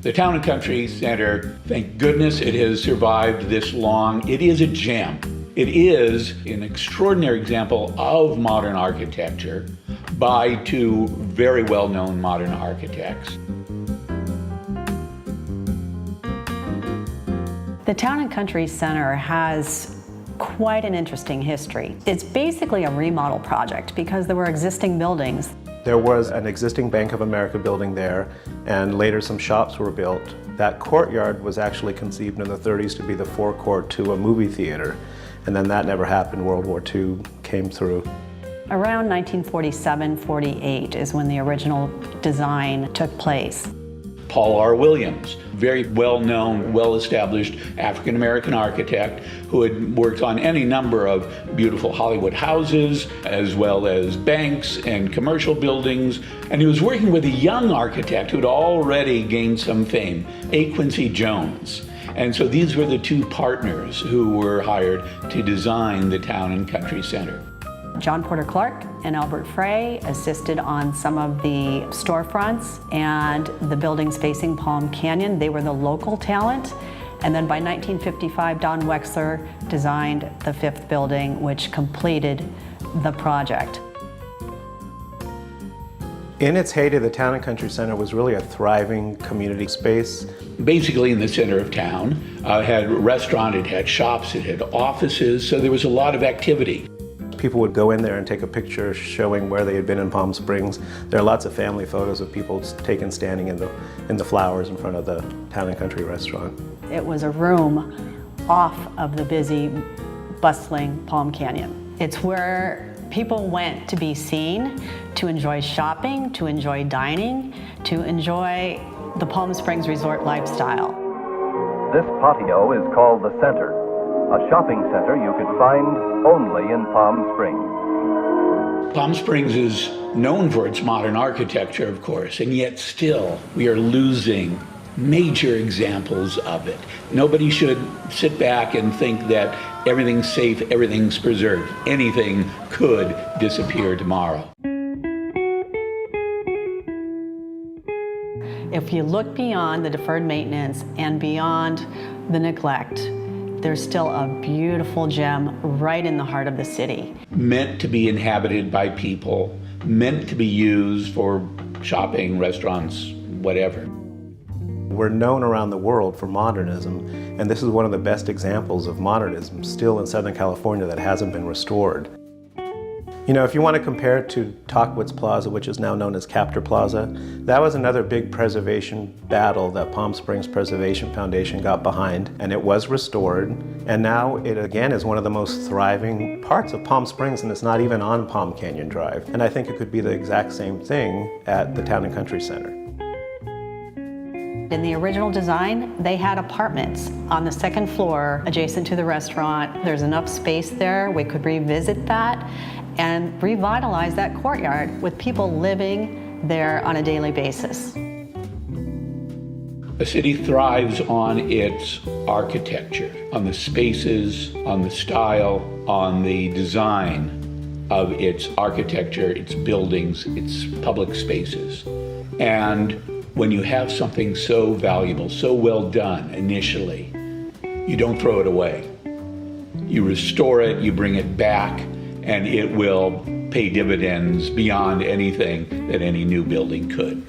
The Town and Country Center, thank goodness it has survived this long. It is a gem. It is an extraordinary example of modern architecture by two very well-known modern architects. The Town and Country Center has quite an interesting history. It's basically a remodel project because there were existing buildings. There was an existing Bank of America building there, and later some shops were built. That courtyard was actually conceived in the 30s to be the forecourt to a movie theater, and then that never happened. World War II came through. Around 1947-48 is when the original design took place. Paul R. Williams, very well-known, well-established African-American architect who had worked on any number of beautiful Hollywood houses, as well as banks and commercial buildings. And he was working with a young architect who had already gained some fame, A. Quincy Jones. And so these were the two partners who were hired to design the Town and Country Center. John Porter Clark and Albert Frey assisted on some of the storefronts and the buildings facing Palm Canyon. They were the local talent. And then by 1955, Don Wexler designed the fifth building, which completed the project. In its heyday, the Town and Country Center was really a thriving community space. Basically in the center of town, it had a restaurant, it had shops, it had offices, so there was a lot of activity. People would go in there and take a picture showing where they had been in Palm Springs. There are lots of family photos of people taken standing in the flowers in front of the Town and Country restaurant. It was a room off of the busy, bustling Palm Canyon. It's where people went to be seen, to enjoy shopping, to enjoy dining, to enjoy the Palm Springs resort lifestyle. This patio is called the Center, a shopping center you could find only in Palm Springs. Palm Springs is known for its modern architecture, of course, and yet still we are losing major examples of it. Nobody should sit back and think that everything's safe, everything's preserved. Anything could disappear tomorrow. If you look beyond the deferred maintenance and beyond the neglect, there's still a beautiful gem right in the heart of the city. Meant to be inhabited by people, meant to be used for shopping, restaurants, whatever. We're known around the world for modernism, and this is one of the best examples of modernism still in Southern California that hasn't been restored. You know, if you want to compare it to Tockwitz Plaza, which is now known as Captor Plaza, that was another big preservation battle that Palm Springs Preservation Foundation got behind, and it was restored. And now it again is one of the most thriving parts of Palm Springs, and it's not even on Palm Canyon Drive. And I think it could be the exact same thing at the Town and Country Center. In the original design, they had apartments on the second floor adjacent to the restaurant. There's enough space there. We could revisit that and revitalize that courtyard with people living there on a daily basis. A city thrives on its architecture, on the spaces, on the style, on the design of its architecture, its buildings, its public spaces. And when you have something so valuable, so well done initially, you don't throw it away. You restore it, you bring it back, and it will pay dividends beyond anything that any new building could.